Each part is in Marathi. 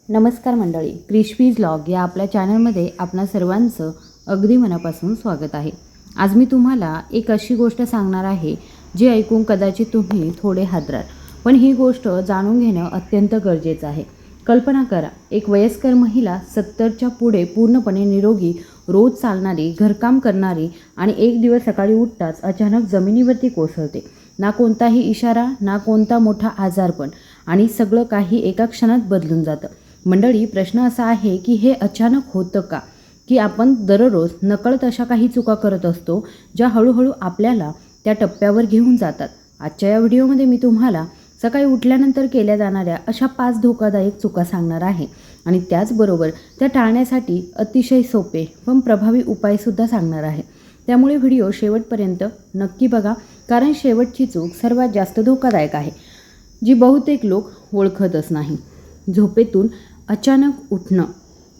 नमस्कार मंडळी, क्रिस्पी व्लॉग या आपल्या चॅनलमध्ये आपणा सर्वांचं अगदी मनापासून स्वागत आहे। आज मी तुम्हाला एक अशी गोष्ट सांगणार आहे जी ऐकून कदाचित तुम्ही थोडे हादराल, पण ही गोष्ट जाणून घेणं अत्यंत गरजेचं आहे। कल्पना करा, एक वयस्कर महिला 70च्या पुढे पूर्णपणे निरोगी, रोज चालणारी, घरकाम करणारी आणि एक दिवस सकाळी उठताच अचानक जमिनीवरती कोसळते। ना कोणताही इशारा, ना कोणता मोठा आजारपण, आणि सगळं काही एका क्षणात बदलून जातं। मंडळी, प्रश्न असा आहे की हे अचानक होतं का, की आपण दररोज नकळत अशा काही चुका करत असतो ज्या हळूहळू आपल्याला त्या टप्प्यावर घेऊन जातात। आजच्या या व्हिडिओमध्ये मी तुम्हाला सकाळी उठल्यानंतर केल्या जाणाऱ्या अशा 5 धोकादायक चुका सांगणार आहे आणि त्याचबरोबर त्या टाळण्यासाठी अतिशय सोपे पण प्रभावी उपायसुद्धा सांगणार आहे। त्यामुळे व्हिडिओ शेवटपर्यंत नक्की बघा, कारण शेवटची चूक सर्वात जास्त धोकादायक आहे, जी बहुतेक लोक ओळखतच नाही। झोपेतून अचानक उठणं।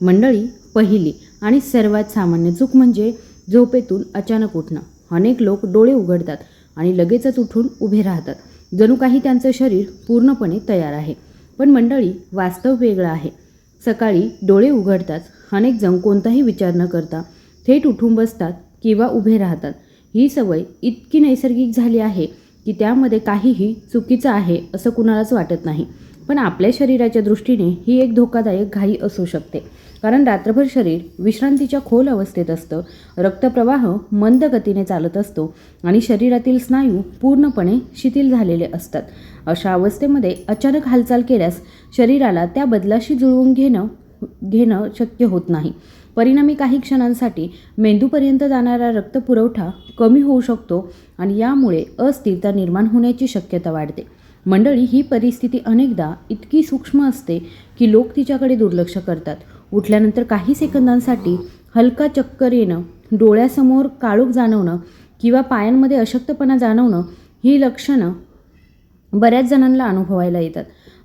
मंडळी, पहिली आणि सर्वात सामान्य चूक म्हणजे झोपेतून अचानक उठणं। अनेक लोक डोळे उघडतात आणि लगेचच उठून उभे राहतात, जणू काही त्यांचं शरीर पूर्णपणे तयार आहे। पण मंडळी, वास्तव वेगळं आहे। सकाळी डोळे उघडताच अनेक जण कोणताही विचार न करता थेट उठून बसतात किंवा उभे राहतात। ही सवय इतकी नैसर्गिक झाली आहे की त्यामध्ये काहीही चुकीचं आहे असं कुणालाच वाटत नाही। पण आपल्या शरीराच्या दृष्टीने ही एक धोकादायक घाई असू शकते, कारण रात्रभर शरीर विश्रांतीच्या खोल अवस्थेत असतं, रक्तप्रवाह मंद गतीने चालत असतो आणि शरीरातील स्नायू पूर्णपणे शिथिल झालेले असतात। अशा अवस्थेमध्ये अचानक हालचाल केल्यास शरीराला त्या बदलाशी जुळवून घेणं शक्य होत नाही। परिणामी काही क्षणांसाठी मेंदूपर्यंत जाणारा रक्तपुरवठा कमी होऊ शकतो आणि यामुळे अस्थिरता निर्माण होण्याची शक्यता वाढते। मंडळी, ही परिस्थिती अनेकदा इतकी सूक्ष्म असते की लोक तिच्याकडे दुर्लक्ष करतात। उठल्यानंतर काही सेकंदांसाठी हलका चक्कर येणं, डोळ्यासमोर काळोख जाणवणं किंवा पायांमध्ये अशक्तपणा जाणवणं ही लक्षणं बऱ्याच जणांना अनुभवायला येतात,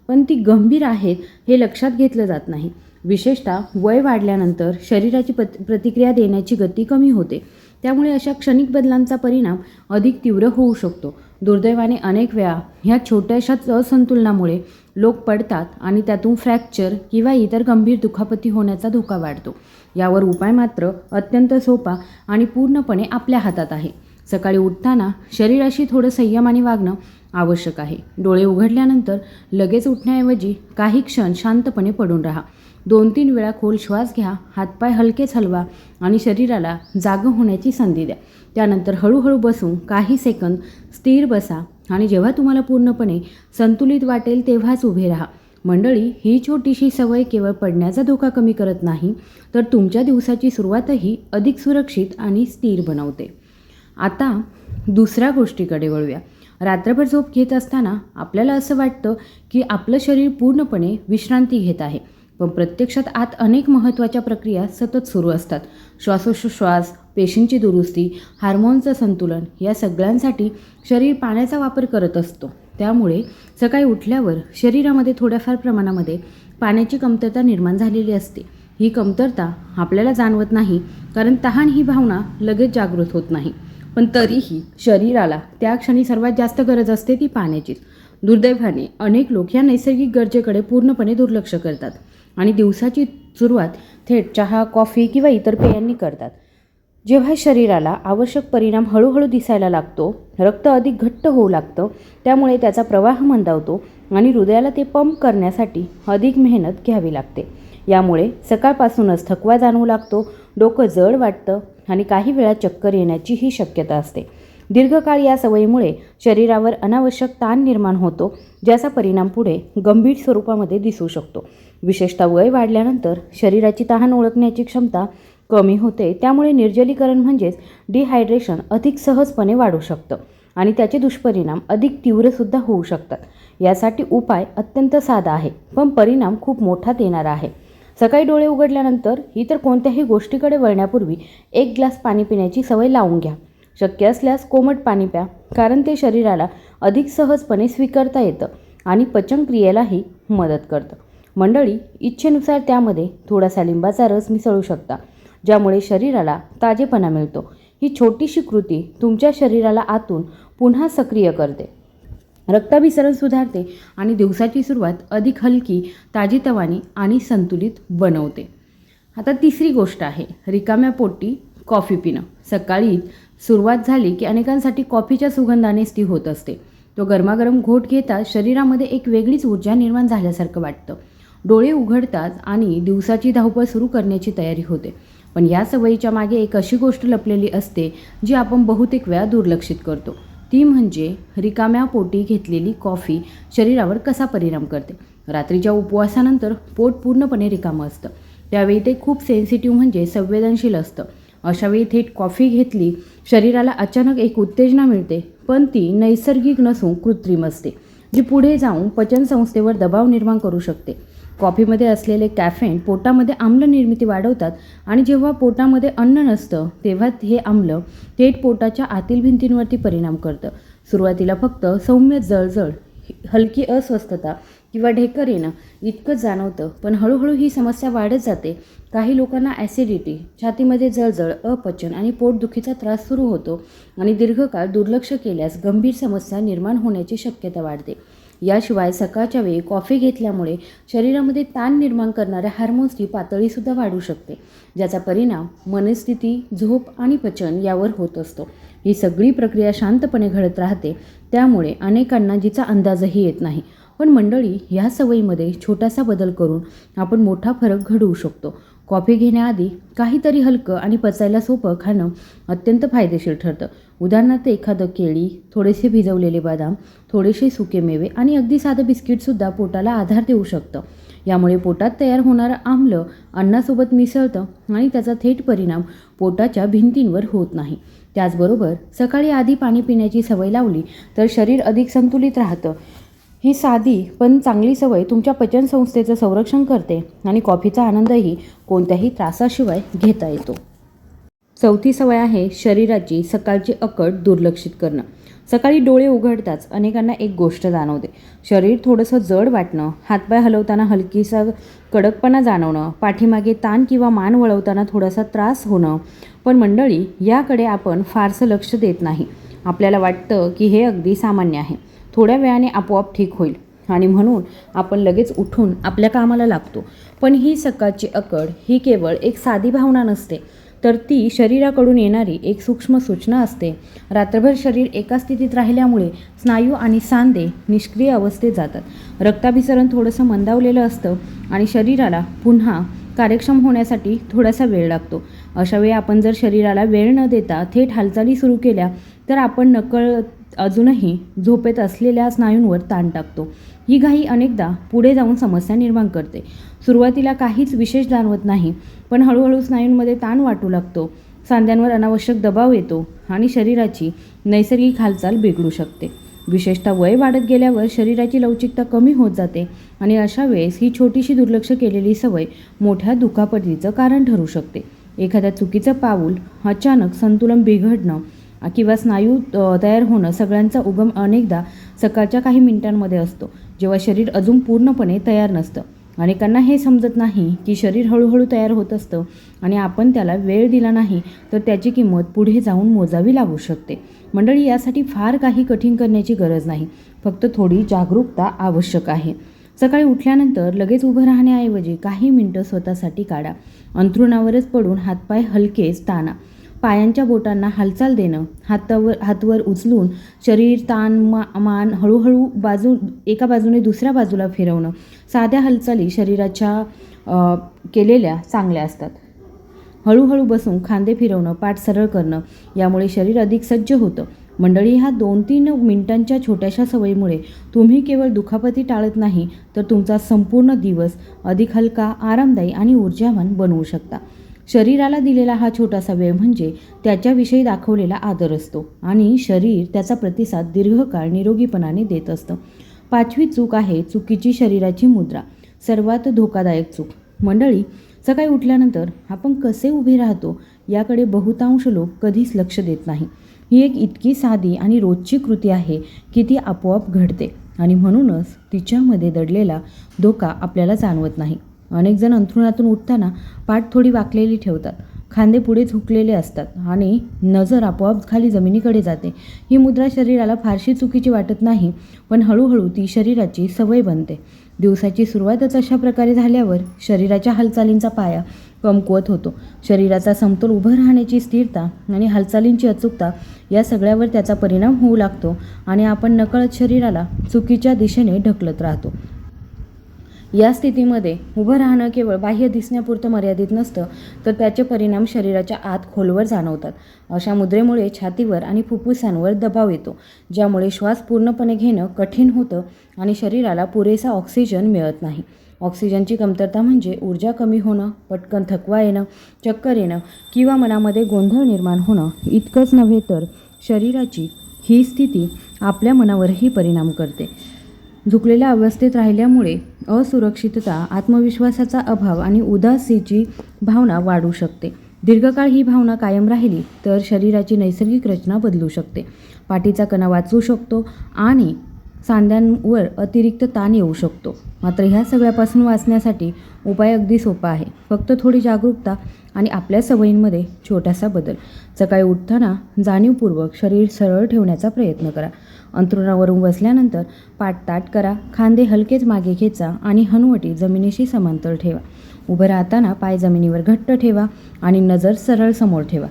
पण ती गंभीर आहेत हे लक्षात घेतलं जात नाही। विशेषतः वय वाढल्यानंतर शरीराची प्रतिक्रिया देण्याची गती कमी होते, त्यामुळे अशा क्षणिक बदलांचा परिणाम अधिक तीव्र होऊ शकतो। दुर्दैवाने अनेक वेळा ह्या छोट्याशा असंतुलनामुळे लोक पडतात आणि त्यातून फ्रॅक्चर किंवा इतर गंभीर दुखापती होण्याचा धोका वाढतो। यावर उपाय मात्र अत्यंत सोपा आणि पूर्णपणे आपल्या हातात आहे। सकाळी उठताना शरीराशी थोडं संयमाने वागणं आवश्यक आहे। डोळे उघडल्यानंतर लगेच उठण्याऐवजी काही क्षण शांतपणे पडून राहा। 2-3 वेळा खोल श्वास घ्या, हातपाय हलकेच हलवा आणि शरीराला जागं होण्याची संधी द्या। त्यानंतर हळूहळू बसून काही सेकंद स्थिर बसा आणि जेव्हा तुम्हाला पूर्णपणे संतुलित वाटेल तेव्हाच उभे राहा। मंडळी, ही छोटीशी सवय केवळ पडण्याचा धोका कमी करत नाही, तर तुमच्या दिवसाची सुरुवातही अधिक सुरक्षित आणि स्थिर बनवते। आता दुसऱ्या गोष्टीकडे वळूया। रात्रभर झोप घेत असताना आपल्याला असं वाटतं की आपलं शरीर पूर्णपणे विश्रांती घेत आहे, पण प्रत्यक्षात आत अनेक महत्त्वाच्या प्रक्रिया सतत सुरू असतात। श्वासोच्छ्वास, पेशींची दुरुस्ती, हार्मोनचं संतुलन, या सगळ्यांसाठी शरीर पाण्याचा वापर करत असतो। त्यामुळे सकाळी उठल्यावर शरीरामध्ये थोड्याफार प्रमाणामध्ये पाण्याची कमतरता निर्माण झालेली असते। ही कमतरता आपल्याला जाणवत नाही, कारण तहान ही भावना लगेच जागृत होत नाही, पण तरीही शरीराला त्या क्षणी सर्वात जास्त गरज असते ती पाण्याचीच। दुर्दैवाने अनेक लोक या नैसर्गिक गरजेकडे पूर्णपणे दुर्लक्ष करतात आणि दिवसाची सुरुवात थेट चहा, कॉफी किंवा इतर पेयांनी करतात। जेव्हा शरीराला आवश्यक परिणाम हळूहळू दिसायला लागतो, रक्त अधिक घट्ट होऊ लागतं, त्यामुळे त्याचा प्रवाह मंदावतो आणि हृदयाला ते पंप करण्यासाठी अधिक मेहनत घ्यावी लागते। यामुळे सकाळपासूनच थकवा जाणवू लागतो, डोकं जड वाटतं आणि काही वेळा चक्कर येण्याचीही शक्यता असते। दीर्घकाळ या सवयीमुळे शरीरावर अनावश्यक ताण निर्माण होतो, ज्याचा परिणाम पुढे गंभीर स्वरूपामध्ये दिसू शकतो। विशेषतः वय वाढल्यानंतर शरीराची तहान ओळखण्याची क्षमता कमी होते, त्यामुळे निर्जलीकरण म्हणजेच डिहायड्रेशन अधिक सहजपणे वाढू शकतं आणि त्याचे दुष्परिणाम अधिक तीव्रसुद्धा होऊ शकतात। यासाठी उपाय अत्यंत साधा आहे, पण परिणाम खूप मोठा देणारा आहे। सकाळी डोळे उघडल्यानंतर इतर कोणत्याही गोष्टीकडे वळण्यापूर्वी 1 ग्लास पाणी पिण्याची सवय लावून घ्या। शक्य असल्यास कोमट पाणी प्या, कारण ते शरीराला अधिक सहजपणे स्वीकारता येतं आणि पचनक्रियेलाही मदत करतं। मंडळी, इच्छेनुसार त्यामध्ये थोडासा लिंबाचा रस मिसळू शकता, ज्यामुळे शरीराला ताजेपणा मिळतो। ही छोटीशी कृती तुमच्या शरीराला आतून पुन्हा सक्रिय करते। रक्ताभिसरण सुधारते आणि दिवसाची सुरुवात अधिक हलकी, ताजीतवानी आणि संतुलित बनवते. आता तिसरी गोष्ट आहे रिकाम्या पोटी कॉफी पिणं. सकाळी सुरुवात झाली की अनेकांसाठी कॉफीच्या सुगंधानेच ती होत असते. तो गरमागरम घोट घेता शरीरामध्ये एक वेगळीच ऊर्जा निर्माण झाल्यासारखं वाटतं. डोळे उघडतात आणि दिवसाची धावपळ सुरू करण्याची तयारी होते. पण या सवयीच्या मागे एक अशी गोष्ट लपलेली असते जी आपण बहुतेक वेळा दुर्लक्षित करतो. ती म्हणजे रिकाम्या पोटी घेतलेली कॉफी शरीरावर कसा परिणाम करते. रात्रीच्या उपवासानंतर पोट पूर्णपणे रिकामं असतं. त्यावेळी ते खूप सेन्सिटिव्ह म्हणजे संवेदनशील असतं. अशावेळी थेट कॉफी घेतली शरीराला अचानक एक उत्तेजना मिळते, पण ती नैसर्गिक नसून कृत्रिम असते, जी पुढे जाऊन पचनसंस्थेवर दबाव निर्माण करू शकते. कॉफीमध्ये असलेले कॅफेन पोटामध्ये आम्ल निर्मिती वाढवतात आणि जेव्हा पोटामध्ये अन्न नसतं तेव्हा हे आम्ल थेट पोटाच्या आतील भिंतींवरती परिणाम करतं. सुरुवातीला फक्त सौम्य जळजळ, हलकी अस्वस्थता किंवा ढेकर येणं इतकंच जाणवतं, पण हळूहळू ही समस्या वाढत जाते. काही लोकांना ॲसिडिटी, छातीमध्ये जळजळ, अपचन आणि पोटदुखीचा त्रास सुरू होतो आणि दीर्घकाळ दुर्लक्ष केल्यास गंभीर समस्या निर्माण होण्याची शक्यता वाढते. याशिवाय सकाळच्या वेळी कॉफी घेतल्यामुळे शरीरामध्ये ताण निर्माण करणाऱ्या हार्मोन्सची पातळीसुद्धा वाढू शकते, ज्याचा परिणाम मनस्थिती, झोप आणि पचन यावर होत असतो. ही सगळी प्रक्रिया शांतपणे घडत राहते, त्यामुळे अनेकांना जिचा अंदाजही येत नाही. पण मंडळी, ह्या सवयीमध्ये छोटासा बदल करून आपण मोठा फरक घडवू शकतो. कॉफी घेण्याआधी काहीतरी हलकं आणि पचायला सोपं खाणं अत्यंत फायदेशीर ठरतं. उदाहरणार्थ एखादं केळी, थोडेसे भिजवलेले बदाम, थोडेसे सुके मेवे आणि अगदी साधं बिस्किटसुद्धा पोटाला आधार देऊ शकतं. यामुळे पोटात तयार होणारं आम्ल अन्नासोबत मिसळतं आणि त्याचा थेट परिणाम पोटाच्या भिंतींवर होत नाही. त्याचबरोबर सकाळी आधी पाणी पिण्याची सवय लावली तर शरीर अधिक संतुलित राहतं. ही साधी पण चांगली सवय तुमच्या पचनसंस्थेचं संरक्षण करते आणि कॉफीचा आनंदही कोणत्याही त्रासाशिवाय घेता येतो. चौथी सवय आहे शरीराची सकाळची अकड दुर्लक्षित करणं. सकाळी डोळे उघडताच अनेकांना एक गोष्ट जाणवते. शरीर थोडंसं जड वाटणं, हातपाय हलवताना हलकीसा कडकपणा जाणवणं, पाठीमागे ताण किंवा मान वळवताना थोडासा त्रास होणं. पण मंडळी, याकडे आपण फारसं लक्ष देत नाही. आपल्याला वाटतं की हे अगदी सामान्य आहे, थोड्या वेळाने आपोआप ठीक होईल आणि म्हणून आपण लगेच उठून आपल्या कामाला लागतो. पण ही सकाळची अकड ही केवळ एक साधी भावना नसते, तर ती शरीराकडून येणारी एक सूक्ष्म सूचना असते. रात्रभर शरीर एका स्थितीत राहिल्यामुळे स्नायू आणि सांधे निष्क्रिय अवस्थेत जातात. रक्ताभिसरण थोडंसं मंदावलेलं असतं आणि शरीराला पुन्हा कार्यक्षम होण्यासाठी थोडासा वेळ लागतो. अशावेळी आपण जर शरीराला वेळ न देता थेट हालचाली सुरू केल्या तर आपण नकळत अजूनही झोपेत असलेल्या स्नायूंवर ताण टाकतो. ही घाई अनेकदा पुढे जाऊन समस्या निर्माण करते. सुरुवातीला काहीच विशेष जाणवत नाही, पण हळूहळू स्नायूंमध्ये ताण वाटू लागतो, सांध्यांवर अनावश्यक दबाव येतो आणि शरीराची नैसर्गिक हालचाल बिघडू शकते. विशेषतः वय वाढत गेल्यावर शरीराची लवचिकता कमी होत जाते आणि अशा वेळेस ही छोटीशी दुर्लक्ष केलेली सवय मोठ्या दुखापतीचं कारण ठरू शकते. एखाद्या चुकीचं पाऊल, अचानक संतुलन बिघडणं किंवा स्नायू तयार होणं सगळ्यांचा उगम अनेकदा सकाळच्या काही मिनिटांमध्ये असतो, जेव्हा शरीर अजून पूर्णपणे तयार नसतं. अनेकांना हे समजत नाही की शरीर हळूहळू तयार होत असतं आणि आपण त्याला वेळ दिला नाही तर त्याची किंमत पुढे जाऊन मोजावी लागू शकते. मंडळी, यासाठी फार काही कठीण करण्याची गरज नाही, फक्त थोडी जागरूकता आवश्यक आहे. सकाळी उठल्यानंतर लगेच उभं राहण्याऐवजी काही मिनिटं स्वतःसाठी काढा. अंथरुणावरच पडून हातपाय हलकेच ताणा. पायांच्या बोटांना हालचाल देणं, हातवर उचलून शरीर, ताण, मान हळूहळू एका बाजूने दुसऱ्या बाजूला फिरवणं. साध्या हालचाली शरीराच्या केलेल्या चांगल्या असतात. हळूहळू बसून खांदे फिरवणं, पाठ सरळ करणं, यामुळे शरीर अधिक सज्ज होतं. मंडळी, ह्या 2-3 मिनिटांच्या छोट्याशा सवयीमुळे तुम्ही केवळ दुखापती टाळत नाही तर तुमचा संपूर्ण दिवस अधिक हलका, आरामदायी आणि ऊर्जावान बनवू शकता. शरीराला दिलेला हा छोटासा वेळ म्हणजे त्याच्याविषयी दाखवलेला आदर असतो आणि शरीर त्याचा प्रतिसाद दीर्घकाळ निरोगीपणाने देत असतं. 5वी चूक आहे चुकीची शरीराची मुद्रा. सर्वात धोकादायक चूक. मंडळी, सकाळी उठल्यानंतर आपण कसे उभे राहतो याकडे बहुतांश लोक कधीच लक्ष देत नाही. ही एक इतकी साधी आणि रोजची कृती आहे की ती आपोआप घडते आणि म्हणूनच तिच्यामध्ये दडलेला धोका आपल्याला जाणवत नाही. अनेक जण अंथरुणातून उठताना पाठ थोडी वाकलेली ठेवतात, खांदे पुढे झुकलेले असतात आणि नजर आपोआप खाली जमिनीकडे जाते. ही मुद्रा शरीराला फारशी चुकीची वाटत नाही, पण हळूहळू ती शरीराची सवय बनते. दिवसाची सुरुवातच अशा प्रकारे झाल्यावर शरीराच्या हालचालींचा पाया कमकुवत होतो. शरीराचा समतोल, उभं राहण्याची स्थिरता आणि हालचालींची अचूकता या सगळ्यावर त्याचा परिणाम होऊ लागतो आणि आपण नकळत शरीराला चुकीच्या दिशेने ढकलत राहतो. या स्थितीमध्ये उभं राहणं केवळ बाह्य दिसण्यापुरतं मर्यादित नसतं, तर त्याचे परिणाम शरीराच्या आत खोलवर जाणवतात. अशा मुद्रेमुळे छातीवर आणि फुफ्फुसांवर दबाव येतो, ज्यामुळे श्वास पूर्णपणे घेणं कठीण होतं आणि शरीराला पुरेसा ऑक्सिजन मिळत नाही. ऑक्सिजनची कमतरता म्हणजे ऊर्जा कमी होणं, पटकन थकवा येणं, चक्कर येणं किंवा मनामध्ये गोंधळ निर्माण होणं इतकंच नव्हे तर शरीराची ही स्थिती आपल्या मनावरही परिणाम करते. झुकलेल्या अवस्थेत राहिल्यामुळे असुरक्षितता, आत्मविश्वासाचा अभाव आणि उदासीची भावना वाढू शकते. दीर्घकाळ ही भावना कायम राहिली तर शरीराची नैसर्गिक रचना बदलू शकते. पाठीचा कणा वाचू शकतो आणि सांध्यांवर अतिरिक्त ताण येऊ शकतो. मात्र ह्या सगळ्यापासून वाचण्यासाठी उपाय अगदी सोपा आहे. फक्त थोडी जागरूकता आणि आपल्या सवयींमध्ये छोटासा बदल. सकाळी उठताना जाणीवपूर्वक शरीर सरळ ठेवण्याचा प्रयत्न करा. अंथरुणावरून बसल्यानंतर पाठ ताठ करा, खांदे हलकेच मागे खेचा आणि हनुवटी जमिनीशी समांतर ठेवा. उभं राहताना पाय जमिनीवर घट्ट ठेवा आणि नजर सरळ समोर ठेवा.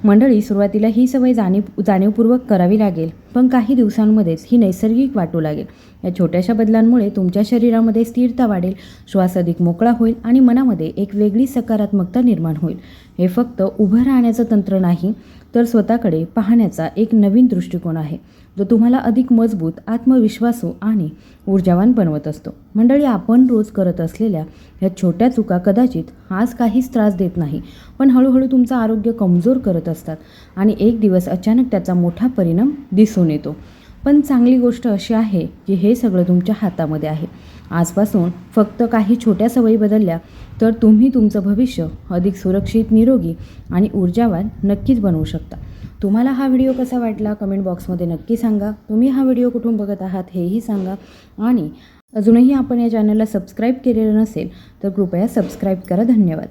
मंडळी, सुरुवातीला ही सवय जाणीवपूर्वक करावी लागेल, पण काही दिवसांमध्येच ही नैसर्गिक वाटू लागेल. या छोट्याशा बदलांमुळे तुमच्या शरीरामध्ये स्थिरता वाढेल, श्वास अधिक मोकळा होईल आणि मनामध्ये एक वेगळी सकारात्मकता निर्माण होईल. हे फक्त उभं राहण्याचं तंत्र नाही, तर स्वतःकडे पाहण्याचा एक नवीन दृष्टिकोन आहे, जो तुम्हाला अधिक मजबूत, आत्मविश्वासू आणि ऊर्जावान बनवत असतो. मंडळी, आपण रोज करत असलेल्या ह्या छोट्या चुका कदाचित आज काहीच त्रास देत नाही, पण हळूहळू तुमचं आरोग्य कमजोर करत असतात आणि एक दिवस अचानक त्याचा मोठा परिणाम दिसून येतो. पण चांगली गोष्ट अशी आहे की हे सगळं तुमच्या हातामध्ये आहे. आजपासून फक्त काही छोट्या सवयी बदलल्या तर तुम्ही तुमचं भविष्य अधिक सुरक्षित, निरोगी आणि ऊर्जावान नक्कीच बनवू शकता. तुम्हाला हा व्हिडिओ कसा वाटला कमेंट बॉक्समध्ये नक्की सांगा. तुम्ही हा व्हिडिओ कुठून बघत आहात हेही सांगा आणि अजूनही आपण या चॅनलला सबस्क्राईब केलेलं नसेल तर कृपया सबस्क्राईब करा. धन्यवाद.